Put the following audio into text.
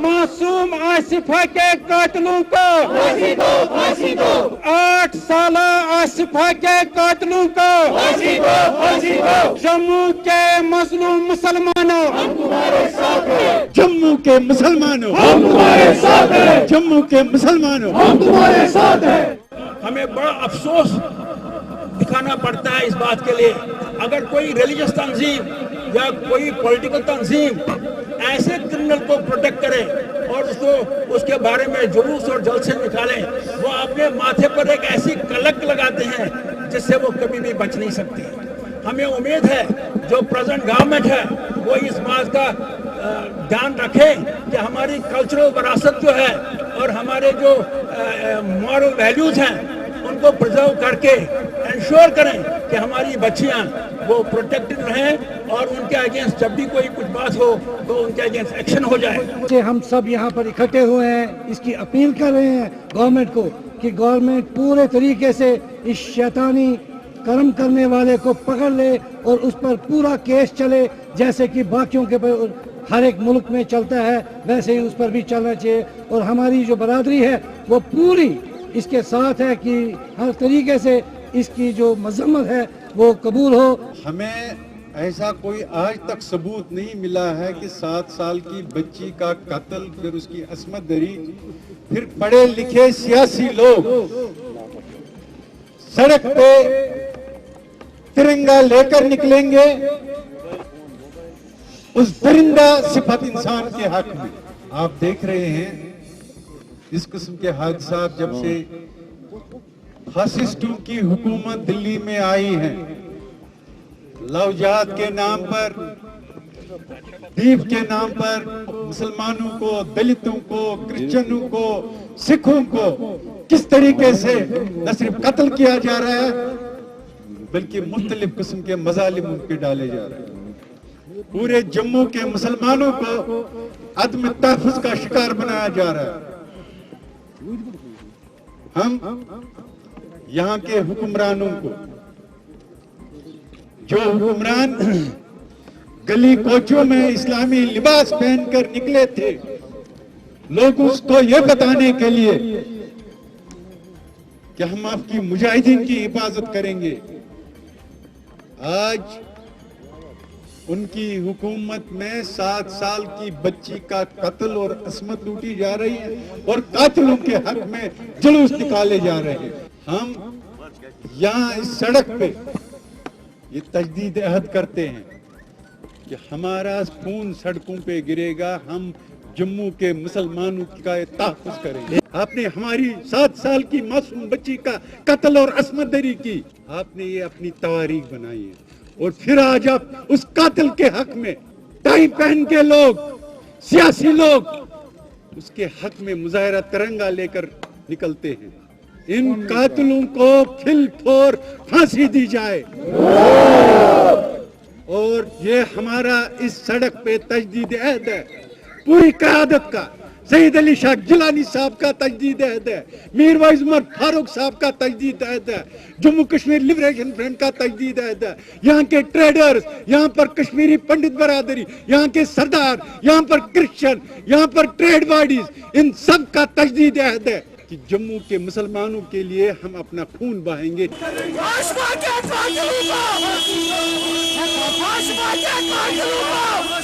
मासूम आसिफा के कातिलों को फांसी दो, फांसी दो। 8 साल आसिफा के कातिलों को फांसी दो, फांसी दो। जम्मू के मजलूम मुसलमानों, हम तुम्हारे साथ हैं। जम्मू के मुसलमानों, हम तुम्हारे साथ हैं। जम्मू के मुसलमानों, हम तुम्हारे साथ हैं। हमें बड़ा अफसोस दिखाना पड़ता है इस बात के लिए, अगर कोई रिलीजियस तंजीम या कोई पॉलिटिकल तंजीम ऐसे क्रिमिनल को प्रोटेक्ट करे और उसके बारे में जुलूस और जलसे निकालें, वो अपने माथे पर एक ऐसी कलंक लगाते हैं जिससे वो कभी भी बच नहीं सकती। हमें उम्मीद है जो प्रेजेंट गवर्नमेंट है वो इस बात का ध्यान रखे कि हमारी कल्चरल विरासत जो है और हमारे जो मॉरल वैल्यूज हैं उनको प्रिजर्व करके इंश्योर करें कि हमारी बच्चियां वो प्रोटेक्टेड रहें और उनके अगेंस्ट जब भी कोई कुछ बात हो तो उनके अगेंस्ट एक्शन हो जाए। हम सब यहाँ पर इकट्ठे हुए हैं, इसकी अपील कर रहे हैं गवर्नमेंट को कि गवर्नमेंट पूरे तरीके से इस शैतानी कर्म करने वाले को पकड़ ले और उस पर पूरा केस चले, जैसे कि बाकियों के हर एक मुल्क में चलता है वैसे ही उस पर भी चलना चाहिए। और हमारी जो बरादरी है वो पूरी इसके साथ है कि हर तरीके से इसकी जो मजम्मत है वो कबूल हो। हमें ऐसा कोई आज तक सबूत नहीं मिला है कि 7 साल की बच्ची का कत्ल, फिर उसकी असमत दरी, फिर पढ़े लिखे सियासी लोग सड़क पे तिरंगा लेकर निकलेंगे उस दरिंदा सिफत इंसान के हक में। आप देख रहे हैं इस किस्म के हादसा जब से फासिस्टों की हुकूमत दिल्ली में आई है, लव जिहाद के नाम पर, दीप के नाम पर मुसलमानों को, दलितों को, क्रिश्चियनों को, सिखों को किस तरीके से न सिर्फ कत्ल किया जा रहा है बल्कि मुख्तलिफ किस्म के मजालिम उन पे डाले जा रहे हैं। पूरे जम्मू के मुसलमानों को अदम तहफ़्फ़ुज़ का शिकार बनाया जा रहा है। हम यहाँ के हुक्मरानों को, जो हुक्मरान गली कोचों में इस्लामी लिबास पहनकर निकले थे लोगों को यह बताने के लिए कि हम आपकी मुजाहिदीन की हिफाजत करेंगे, आज उनकी हुकूमत में 7 साल की बच्ची का कत्ल और असमत लूटी जा रही है और कातिलों के हक में जुलूस निकाले जा रहे हैं। हम यहाँ इस सड़क पे ये तजदीद अहद करते हैं कि हमारा खून सड़कों पे गिरेगा, हम जम्मू के मुसलमानों का तहफ़्फ़ुज़ करेंगे। आपने हमारी 7 साल की मासूम बच्ची का कत्ल और असमत दरी की, आपने ये अपनी तवारीख बनाई है और फिर आज आप उस कातिल के हक में टाई पहन के लोग, सियासी लोग उसके हक में मुजाहिरा तिरंगा लेकर निकलते हैं। इन कातिलों को फिल फोर फांसी दी जाए और ये हमारा इस सड़क पे तजदीद अहद है पूरी क़यादत का। सईद अली शाह जिलानी साहब का तजदीद अहद है, मीर वाइज उमर फारूक साहब का तजदीद अहद है, जम्मू कश्मीर लिबरेशन फ्रंट का तजदीद अहद है, यहाँ के ट्रेडर्स, यहाँ पर कश्मीरी पंडित बरादरी, यहाँ के सरदार, यहाँ पर क्रिश्चियन, यहाँ पर ट्रेड बॉडीज, इन सब का तजदीद अहद है कि जम्मू के मुसलमानों के लिए हम अपना खून बहाएंगे। भाजपा के कातिलों को